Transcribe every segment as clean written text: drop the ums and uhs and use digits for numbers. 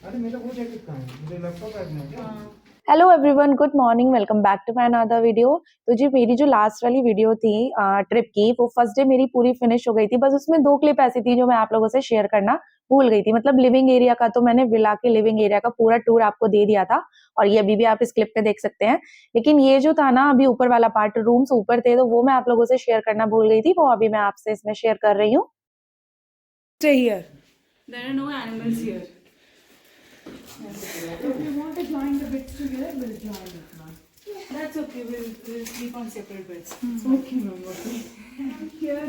अरे मेरा वो जैकेट कहाँ है? मुझे लैपटॉप बैग में क्या? Hello everyone, good morning, welcome back to my another video. तो जी मेरी जो लास्ट वाली वीडियो थी ट्रिप की, वो फर्स्ट डे मेरी पूरी फिनिश हो गई थी। बस उसमें 2 क्लिप ऐसी थी जो मैं आप लोगों से शेयर करना भूल गई थी। मतलब लिविंग एरिया का तो मैंने विला के लिविंग एरिया का पूरा टूर आपको दे दिया था और ये अभी भी आप इस क्लिप में देख सकते हैं। लेकिन ये जो था ना, अभी ऊपर वाला पार्ट, रूम्स ऊपर थे, तो वो मैं आप लोगों से शेयर करना भूल गई थी। वो अभी मैं आपसे इसमें शेयर कर रही हूँ। Stay here. There are no animals here. If you want to join the beds together, we'll join it, ma'am. That's okay. We'll sleep on separate beds. Okay, ma'am. Okay. And here,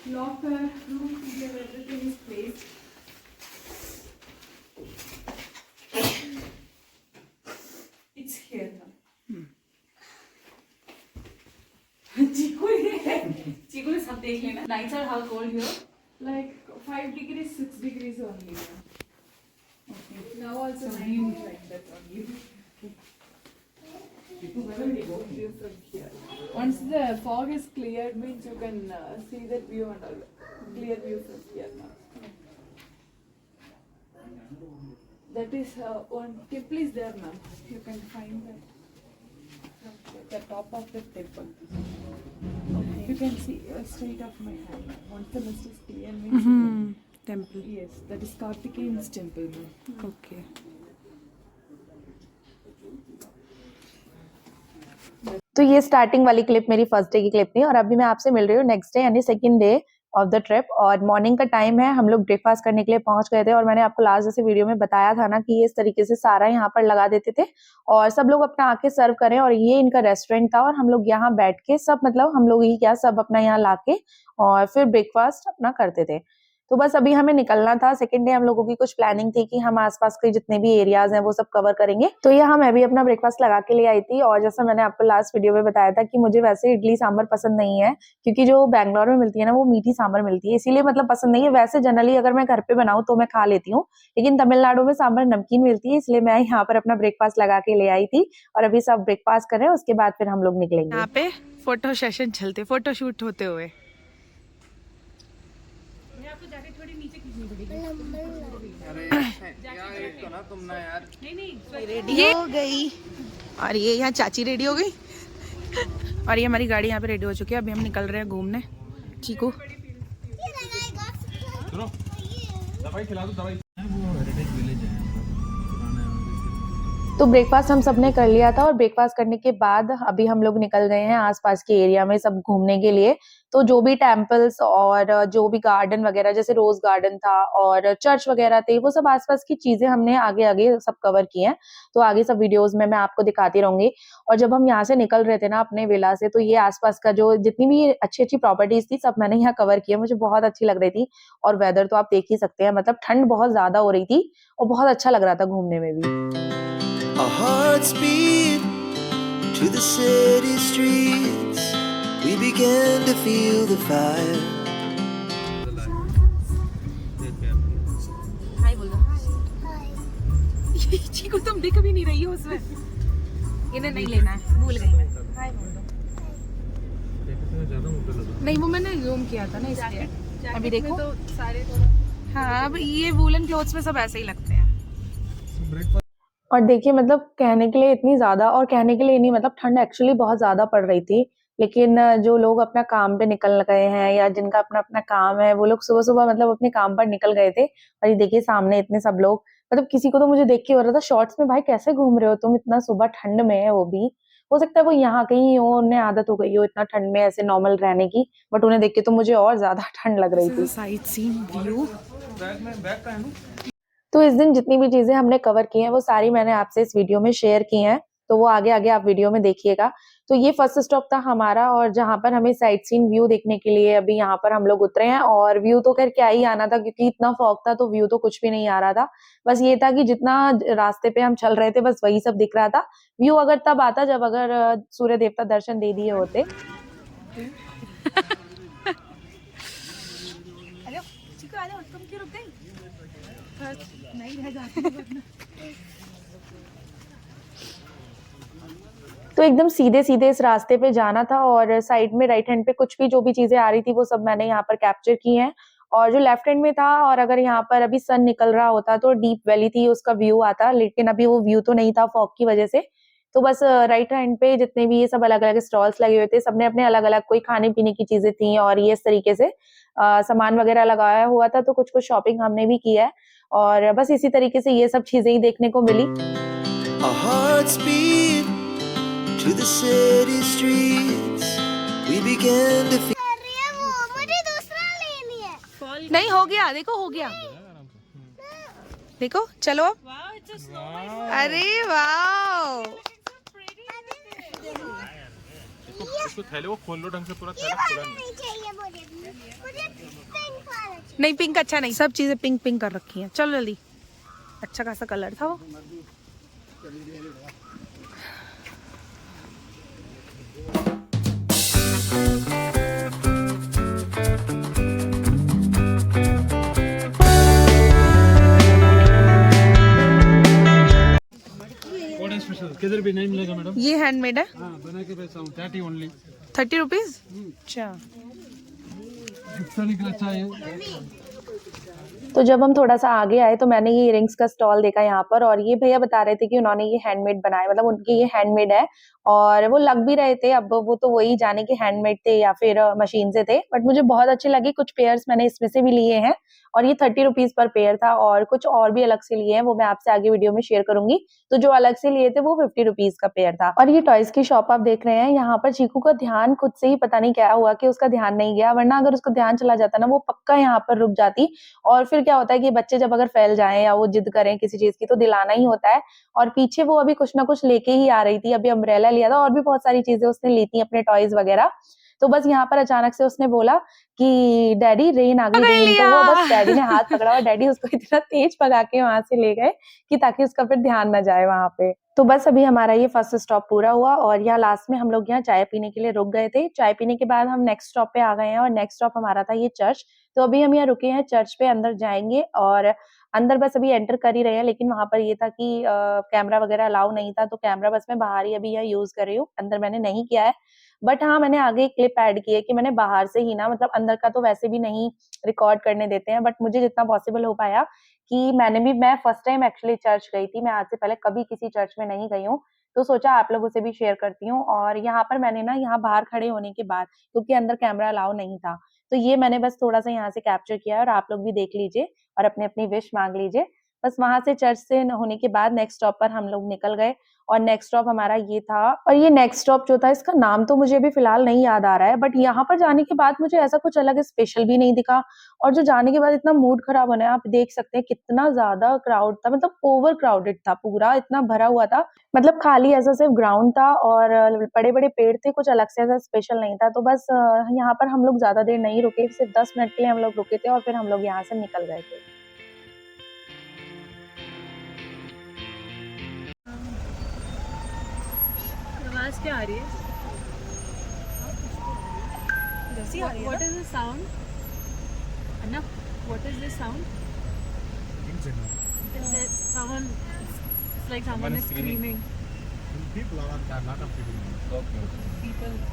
locker room, here everything is placed. It's here now. Chiku ने सब देख लेना. Nights are how cold here? Like 5 degrees, 6 degrees only. Okay. Now also 9 like that only. View from here. Once the fog is cleared, means you can see that view and all. Clear view from here now. That is one temple is there now. You can find that from here, the top of the temple. Okay. You can see straight of my hand. Once the mist is clear, means temple. yes, that is Kartikeyan's temple. Okay. तो ये starting वाली clip मेरी first day की clip थी और अभी मैं आपसे मिल रही हूँ नेक्स्ट डे यानी second day of the trip. और मॉर्निंग का टाइम है, हम लोग ब्रेकफास्ट करने के लिए पहुंच गए थे और मैंने आपको लास्ट जैसे वीडियो में बताया था ना कि ये इस तरीके से सारा यहाँ पर लगा देते थे और सब लोग अपना आके सर्व करें। और ये इनका रेस्टोरेंट था और हम लोग यहाँ बैठ के सब, मतलब हम लोग ही क्या, सब अपना यहाँ लाके और फिर ब्रेकफास्ट अपना करते थे। तो बस अभी हमें निकलना था। सेकंड डे हम लोगों की कुछ प्लानिंग थी कि हम आसपास के जितने भी एरियाज हैं वो सब कवर करेंगे। तो यहाँ मैं भी अपना ब्रेकफास्ट लगा के ले आई थी और जैसा मैंने आपको लास्ट वीडियो में बताया था कि मुझे वैसे इडली सांभर पसंद नहीं है, क्योंकि जो बैंगलोर में मिलती है ना वो मीठी सांभर मिलती है, इसीलिए मतलब पसंद नहीं है। वैसे जनरली अगर मैं घर पे बनाऊं तो मैं खा लेती हूँ, लेकिन तमिलनाडु में सांभर नमकीन मिलती है, इसलिए मैं यहाँ पर अपना ब्रेकफास्ट लगा के ले आई थी और अभी सब ब्रेकफास्ट कर रहे हैं, उसके बाद फिर हम लोग निकलेंगे। यहाँ पे फोटो सेशन चलते, फोटो शूट होते हुए। रेडी हो गई और ये यहाँ चाची रेडी हो गई और ये हमारी गाड़ी यहाँ पे रेडी हो चुकी है। अभी हम निकल रहे हैं घूमने। चीकू सुनो, दवाई खिला दो, दवाई। वो हेरिटेज विलेज है यहाँ पर, पुराना है। तो ब्रेकफास्ट हम सबने कर लिया था और ब्रेकफास्ट करने के बाद अभी हम लोग निकल गए हैं आसपास के एरिया में सब घूमने के लिए। तो जो भी टेम्पल्स और जो भी गार्डन वगैरह, जैसे रोज गार्डन था और चर्च वगैरह थे, वो सब आसपास की चीजें हमने आगे आगे सब कवर की हैं। तो आगे सब वीडियोस में मैं आपको दिखाती रहूंगी। और जब हम यहाँ से निकल रहे थे ना अपने विला से, तो ये आसपास का जो जितनी भी अच्छी अच्छी प्रॉपर्टीज थी सब मैंने यहाँ कवर किया। मुझे बहुत अच्छी लग रही थी और वेदर तो आप देख ही सकते हैं, मतलब ठंड बहुत ज्यादा हो रही थी और बहुत अच्छा लग रहा था घूमने में भी। Our hearts beat to the city streets. We began to feel the fire. हाय बोलो। चीकू तुम दिख भी नहीं रही हो उसमें। इन्हें नहीं लेना है, भूल गई मैं। हाय बोल दो। ज्यादा मोटा लगा। नहीं, वो मैंने जूम किया था ना इसलिए। अभी देखो तो सारे हाँ, अब ये वूलन क्लोथ्स में सब ऐसे ही लगते हैं। और देखिए, मतलब कहने के लिए इतनी ज्यादा, और कहने के लिए नहीं, मतलब ठंड एक्चुअली बहुत ज्यादा पड़ रही थी। लेकिन जो लोग अपना काम पे निकल गए हैं या जिनका अपना अपना काम है, वो लोग सुबह सुबह मतलब अपने काम पर निकल गए थे। और ये देखिए सामने इतने सब लोग, मतलब किसी को तो मुझे देख के हो रहा था शॉर्ट्स में, भाई कैसे घूम रहे हो तुम इतना सुबह ठंड में है, वो भी हो सकता है वो यहाँ कहीं हो, उन्हें आदत हो गई हो इतना ठंड में ऐसे नॉर्मल रहने की, बट उन्हें देख के तो मुझे और ज्यादा ठंड लग रही थी। Sight scene view. बैग में बैग का है ना? तो इस दिन जितनी भी चीजें हमने कवर की हैं वो सारी मैंने आपसे इस वीडियो में शेयर की हैं, तो वो आगे आगे आप वीडियो में देखिएगा। तो ये फर्स्ट स्टॉप था हमारा, और जहां पर हमें साइट सीन व्यू देखने के लिए अभी यहाँ पर हम लोग उतरे हैं। और व्यू तो खैर क्या ही आना था, क्योंकि इतना फॉग था तो व्यू तो कुछ भी नहीं आ रहा था। बस ये था कि जितना रास्ते पे हम चल रहे थे बस वही सब दिख रहा था। व्यू अगर तब आता जब अगर सूर्य देवता दर्शन दे दिए होते। चीकू आ जाओ, तुम क्यों रुक गई? नहीं रह जाती। तो एकदम सीधे सीधे इस रास्ते पे जाना था और साइड में राइट हैंड पे कुछ भी जो भी चीजें आ रही थी वो सब मैंने यहाँ पर कैप्चर की हैं। और जो लेफ्ट हैंड में था, और अगर यहाँ पर अभी सन निकल रहा होता तो डीप वैली थी उसका व्यू आता, लेकिन अभी वो व्यू तो नहीं था फॉग की वजह से। तो बस राइट हैंड पे जितने भी ये सब अलग-अलग स्टॉल्स लगे हुए थे, सबने अपने अलग-अलग कोई खाने-पीने की चीजें थी और ये इस तरीके से सामान वगैरह लगाया हुआ था, तो कुछ-कुछ शॉपिंग हमने भी की है और बस इसी तरीके से ये सब चीजें ही देखने को मिली। Our hearts beat to the city streets. We began to feel. मुझे दूसरा लेनी है। नहीं हो गया, देखो हो गया, देखो चलो अब। अरे वाह, इसको थैले को खोल लो ढंग से, पूरा थैला खुला नहीं। नहीं चाहिए मुझे पिंक वाला चाहिए। नहीं पिंक अच्छा नहीं, सब चीजें पिंक पिंक कर रखी हैं। चलो जल्दी, अच्छा खासा कलर था वो। किधर भी नहीं मिलेगा मैडम। ये हैंडमेड है, हाँ, बना के बेचता हूँ 30 ओनली। 30 रुपीज। अच्छा, अच्छा है। तो जब हम थोड़ा सा आगे आए तो मैंने ये इयरिंग्स का स्टॉल देखा यहाँ पर, और ये भैया बता रहे थे कि उन्होंने ये हैंडमेड बनाए, मतलब उनके ये हैंडमेड है और वो लग भी रहे थे। अब वो तो वही जाने के हैंडमेड थे या फिर मशीन से थे, बट मुझे बहुत अच्छे लगे। कुछ पेयर्स मैंने इसमें से भी लिए हैं और ये 30 रुपीज पर पेयर था, और कुछ और भी अलग से लिए हैं, वो मैं आपसे आगे वीडियो में शेयर करूंगी। तो जो अलग से लिए थे वो 50 रुपीज का पेयर था। और ये टॉयज की शॉप आप देख रहे हैं, यहाँ पर चीकू का ध्यान खुद से ही पता नहीं क्या हुआ कि उसका ध्यान नहीं गया, वरना अगर उसका ध्यान चला जाता ना वो पक्का यहाँ पर रुक जाती। और फिर क्या होता है कि बच्चे जब अगर फैल जाएं या वो जिद करें किसी चीज की तो दिलाना ही होता है। और पीछे वो अभी कुछ ना कुछ लेके ही आ रही थी, अभी अम्ब्रेला लिया था और भी बहुत सारी चीजें उसने ली थी, अपने टॉयज वगैरह। तो बस यहाँ पर अचानक से उसने बोला कि डैडी रेन आ गई, रेन। तो वो बस डैडी ने हाथ पकड़ा और डैडी उसको इतना तेज भगा के वहां से ले गए कि ताकि उसका फिर ध्यान न जाए वहां पे। तो बस अभी हमारा ये फर्स्ट स्टॉप पूरा हुआ और यहाँ लास्ट में हम लोग यहाँ चाय पीने के लिए रुक गए थे। चाय पीने के बाद हम नेक्स्ट स्टॉप पे आ गए हैं और नेक्स्ट स्टॉप हमारा था ये चर्च। तो अभी हम यहाँ रुके हैं चर्च पे, अंदर जाएंगे और अंदर बस अभी एंटर कर ही रहे हैं, लेकिन वहां पर ये था कि कैमरा वगैरह अलाउ नहीं था, तो कैमरा बस मैं बाहर ही अभी यहाँ यूज कर रही हूँ, अंदर मैंने नहीं किया है। बट हाँ, मैंने आगे एक क्लिप ऐड की है कि मैंने बाहर से ही ना, मतलब अंदर का तो वैसे भी नहीं रिकॉर्ड करने देते हैं, बट मुझे जितना पॉसिबल हो पाया कि मैं फर्स्ट टाइम एक्चुअली चर्च गई थी, मैं आज से पहले कभी किसी चर्च में नहीं गई हूँ, तो सोचा आप लोगों से भी शेयर करती हूँ। और यहाँ पर मैंने ना यहाँ बाहर खड़े होने के बाद, क्योंकि अंदर कैमरा अलाउ नहीं था, तो ये मैंने बस थोड़ा सा यहाँ से कैप्चर किया है और आप लोग भी देख लीजिए और अपनी अपनी विश मांग लीजिए। बस वहां से चर्च से होने के बाद नेक्स्ट स्टॉप पर हम लोग निकल गए और नेक्स्ट स्टॉप हमारा ये था। और ये नेक्स्ट स्टॉप जो था, इसका नाम तो मुझे अभी फिलहाल नहीं याद आ रहा है, बट यहाँ पर जाने के बाद मुझे ऐसा कुछ अलग स्पेशल भी नहीं दिखा। और जो जाने के बाद इतना मूड खराब होना है, आप देख सकते हैं कितना ज्यादा क्राउड था, मतलब ओवर क्राउडेड था, पूरा इतना भरा हुआ था, मतलब खाली ऐसा सिर्फ ग्राउंड था और बड़े बड़े पेड़ थे, कुछ अलग से ऐसा स्पेशल नहीं था। तो बस यहाँ पर हम लोग ज्यादा देर नहीं रुके, सिर्फ 10 मिनट के लिए हम लोग रुके थे और फिर हम लोग यहाँ से निकल गए थे। आवाज क्या आ रही है? What is the sound? Anna, what is this sound? Someone, it's like someone is screaming.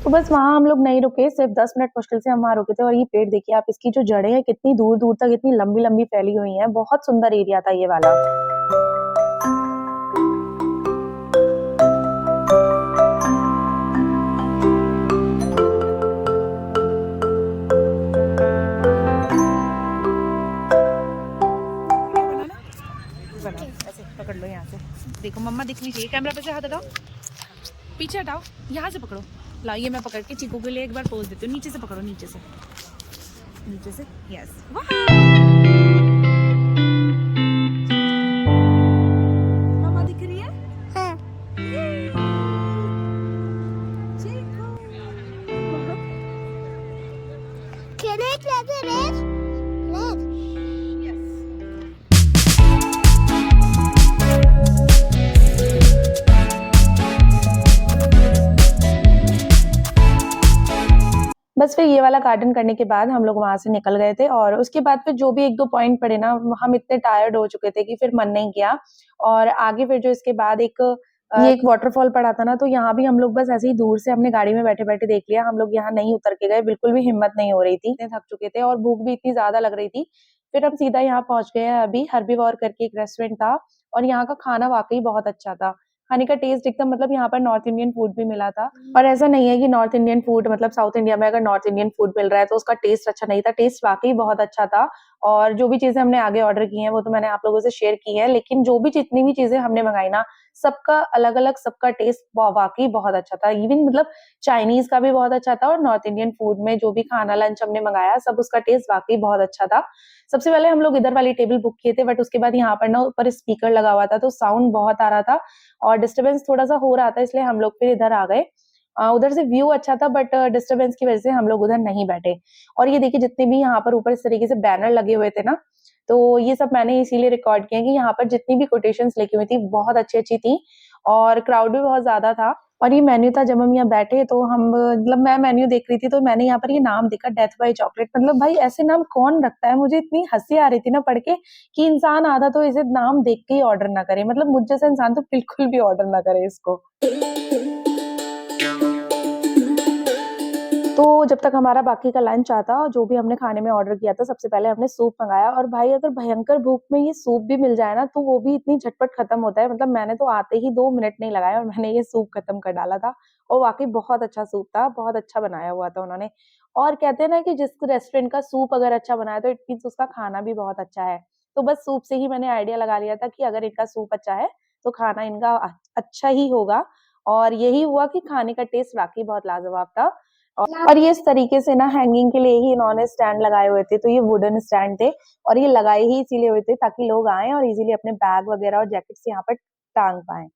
तो बस वहां हम लोग नहीं रुके, सिर्फ 10 मिनट मुश्किल से हम वहां रुके थे। और ये पेड़ देखिए आप, इसकी जो जड़ें हैं कितनी दूर दूर तक इतनी लंबी लंबी फैली हुई हैं, बहुत सुंदर एरिया था ये वाला। ऐसे पकड़ लो यहाँ से, देखो मम्मा दिखनी चाहिए कैमरा पे से, हाथ हटाओ, पीछे हटाओ, यहाँ से पकड़ो। लाओ ये मैं पकड़ के चीकू के लिए एक बार पोज देती हूँ, नीचे से पकड़ो, नीचे से, नीचे से, यस। मम्मा दिख रही है? हाँ। Can I play the red? Red. बस फिर ये वाला गार्डन करने के बाद हम लोग वहां से निकल गए थे और उसके बाद फिर जो भी 1-2 पॉइंट पड़े ना, हम इतने टायर्ड हो चुके थे कि फिर मन नहीं किया। और आगे फिर जो इसके बाद एक ये एक वाटरफॉल पड़ा था ना, तो यहाँ भी हम लोग बस ऐसे ही दूर से हमने गाड़ी में बैठे-बैठे देख लिया। हम लोग यहाँ नहीं उतर के गए, बिल्कुल भी हिम्मत नहीं हो रही थी, इतने थक चुके थे और भूख भी इतनी ज़्यादा लग रही थी। फिर हम सीधा यहाँ पहुँच गए हैं अभी, हर्बीवोर करके एक रेस्टोरेंट था और यहाँ का खाना वाक़ई बहुत अच्छा था। खाने का टेस्ट एकदम मतलब यहाँ पर नॉर्थ इंडियन फूड भी मिला था और ऐसा नहीं है कि नॉर्थ इंडियन फूड मतलब साउथ इंडिया में अगर नॉर्थ इंडियन फूड मिल रहा है तो उसका टेस्ट अच्छा नहीं था। टेस्ट वाक़ई बहुत अच्छा था और जो भी चीज़ें हमने आगे ऑर्डर की हैं वो तो मैंने आप लोगों से शेयर की हैं, लेकिन जो भी जितनी भी चीज़ें हमने मँगाई ना, सबका अलग-अलग सबका टेस्ट वाक़ई बहुत अच्छा था। इवन मतलब चाइनीज़ का भी बहुत अच्छा था और नॉर्थ इंडियन फूड में जो भी खाना लंच हमने मँगाया सब उसका टेस्ट वाक़ई बहुत अच्छा था। सबसे पहले हम लोग इधर वाली टेबल बुक किए थे बट उसके बाद यहाँ पर ना ऊपर स्पीकर लगा हुआ था तो साउंड बहुत आ रहा था और डिस्टर्बेंस थोड़ा-सा हो रहा था, इसलिए हम लोग फिर इधर आ गए। उधर से व्यू अच्छा था बट डिस्टर्बेंस की वज़ह से हम लोग उधर नहीं बैठे और ये देखिए जितने भी यहाँ पर ऊपर इस तरीके से बैनर लगे हुए थे ना, तो ये सब मैंने इसीलिए रिकॉर्ड किए हैं कि यहाँ पर जितनी भी कोटेशंस लिखी हुई थी बहुत अच्छी-अच्छी थी और क्राउड भी बहुत ज़्यादा था और ये मेन्यू था। जब हम यहाँ बैठे तो हम मतलब मैं मेन्यू देख रही थी तो मैंने यहाँ पर ये नाम देखा, डेथ बाय चॉकलेट। मतलब भाई ऐसे नाम कौन रखता है? मुझे इतनी हँसी आ रही थी ना पढ़ के कि इंसान आधा तो इसे नाम देख के ही ऑर्डर ना करे, मतलब मुझ जैसा इंसान तो बिल्कुल भी ऑर्डर ना करे इसको। तो जब तक हमारा बाकी का लंच आता, जो भी हमने खाने में ऑर्डर किया था, सबसे पहले हमने सूप मँगाया और भाई अगर भयंकर भूख में ये सूप भी मिल जाए ना, तो वो भी इतनी झटपट खत्म होता है। मतलब मैंने तो आते ही 2 मिनट नहीं लगाए और मैंने ये सूप खत्म कर डाला था और वाक़ई बहुत अच्छा सूप था, बहुत अच्छा बनाया हुआ था उन्होंने। और कहते हैं ना कि जिस रेस्टोरेंट का सूप अगर अच्छा बना है, तो इट मीन्स उसका खाना भी बहुत अच्छा है। तो बस सूप से ही मैंने आइडिया लगा लिया था कि अगर इनका सूप अच्छा है, तो खाना इनका अच्छा ही होगा और यही हुआ कि खाने का टेस्ट वाक़ई बहुत लाजवाब था। और ये इस तरीके से ना हैंगिंग के लिए ही इन्होंने स्टैंड लगाए हुए थे, तो ये वुडन स्टैंड थे और ये लगाए ही इसीलिए हुए थे ताकि लोग आएँ और इज़िली अपने बैग वगैरह और जैकेट्स यहाँ पर टाँग पाएँ।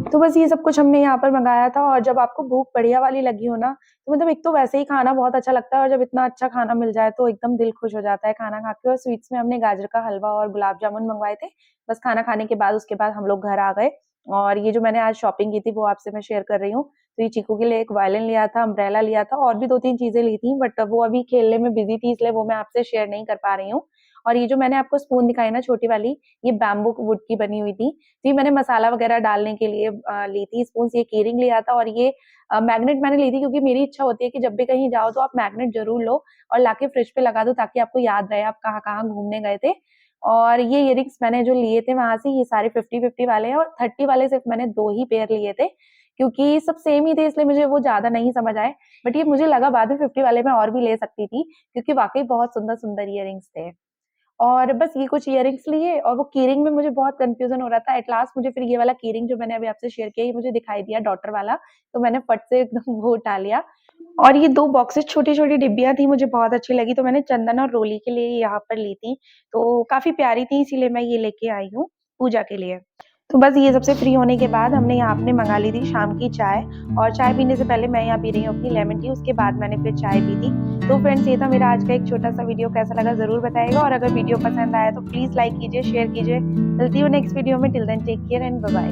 तो बस ये सब कुछ हमने यहाँ पर मँगाया था और जब आपको भूख बढ़िया वाली लगी हो ना, तो मतलब एक तो वैसे ही खाना बहुत अच्छा लगता है और जब इतना अच्छा खाना मिल जाए तो एकदम दिल खुश हो जाता है खाना खा के। और स्वीट्स में हमने गाजर का हलवा और गुलाब जामुन मँगवाए थे। बस खाना खाने के बाद उसके बाद हम लोग घर आ गए और ये जो मैंने आज शॉपिंग की थी वो आपसे मैं शेयर कर रही हूँ। तो ये चीकू के लिए एक वायलिन लिया था, अम्ब्रेला लिया था और भी 2-3 चीज़ें ली थी बट वो अभी खेलने में बिज़ी थी इसलिए वो मैं आपसे शेयर नहीं कर पा रही हूँ। और ये जो मैंने आपको स्पून दिखाई ना छोटी वाली, ये बैम्बू वुड की बनी हुई थी। तो ये मैंने मसाला वगैरह डालने के लिए ली थी स्पून्स। ये की रिंग लिया था और ये मैग्नेट मैंने ली थी क्योंकि मेरी इच्छा होती है कि जब भी कहीं जाओ तो आप मैग्नेट ज़रूर लो और लाके फ्रिज पे लगा दो ताकि आपको याद रहे आप कहाँ-कहाँ घूमने गए थे। और ये इयररिंग्स मैंने जो लिए थे वहाँ से ये सारे 50-50 वाले हैं और 30 वाले सिर्फ मैंने 2 ही पेयर लिए थे क्योंकि सब सेम ही थे इसलिए मुझे वो ज़्यादा नहीं समझ आए। बट ये मुझे लगा बाद में 50 वाले मैं और भी ले सकती थी क्योंकि वाक़ई बहुत सुंदर-सुंदर इयररिंग्स थे। और बस ये कुछ इयररिंग्स लिए और वो की रिंग में मुझे बहुत कन्फ्यूज़न हो रहा था। एट लास्ट मुझे फिर ये वाला की रिंग जो मैंने अभी आपसे शेयर किया ये मुझे दिखाई दिया डॉटर वाला, तो मैंने फट से एकदम वो उठा लिया। और ये 2 बॉक्सेस छोटी-छोटी डिब्बियाँ थी मुझे बहुत अच्छी लगी तो मैंने चंदन और रोली के लिए यहाँ पर ली थी। तो काफ़ी प्यारी थी इसीलिए मैं ये लेके आई हूँ पूजा के लिए। तो बस ये सबसे फ्री होने के बाद हमने यहाँ पे मँगा ली थी शाम की चाय और चाय पीने से पहले मैं यहाँ पी रही हूँ अपनी लेमन टी, उसके बाद मैंने फिर चाय पी थी। तो फ्रेंड्स ये था मेरा आज का एक छोटा-सा वीडियो, कैसा लगा ज़रूर बताइएगा और अगर वीडियो पसंद आया तो प्लीज़ लाइक कीजिए, शेयर कीजिए। मिलती हूँ नेक्स्ट वीडियो में, till then take care and bye bye.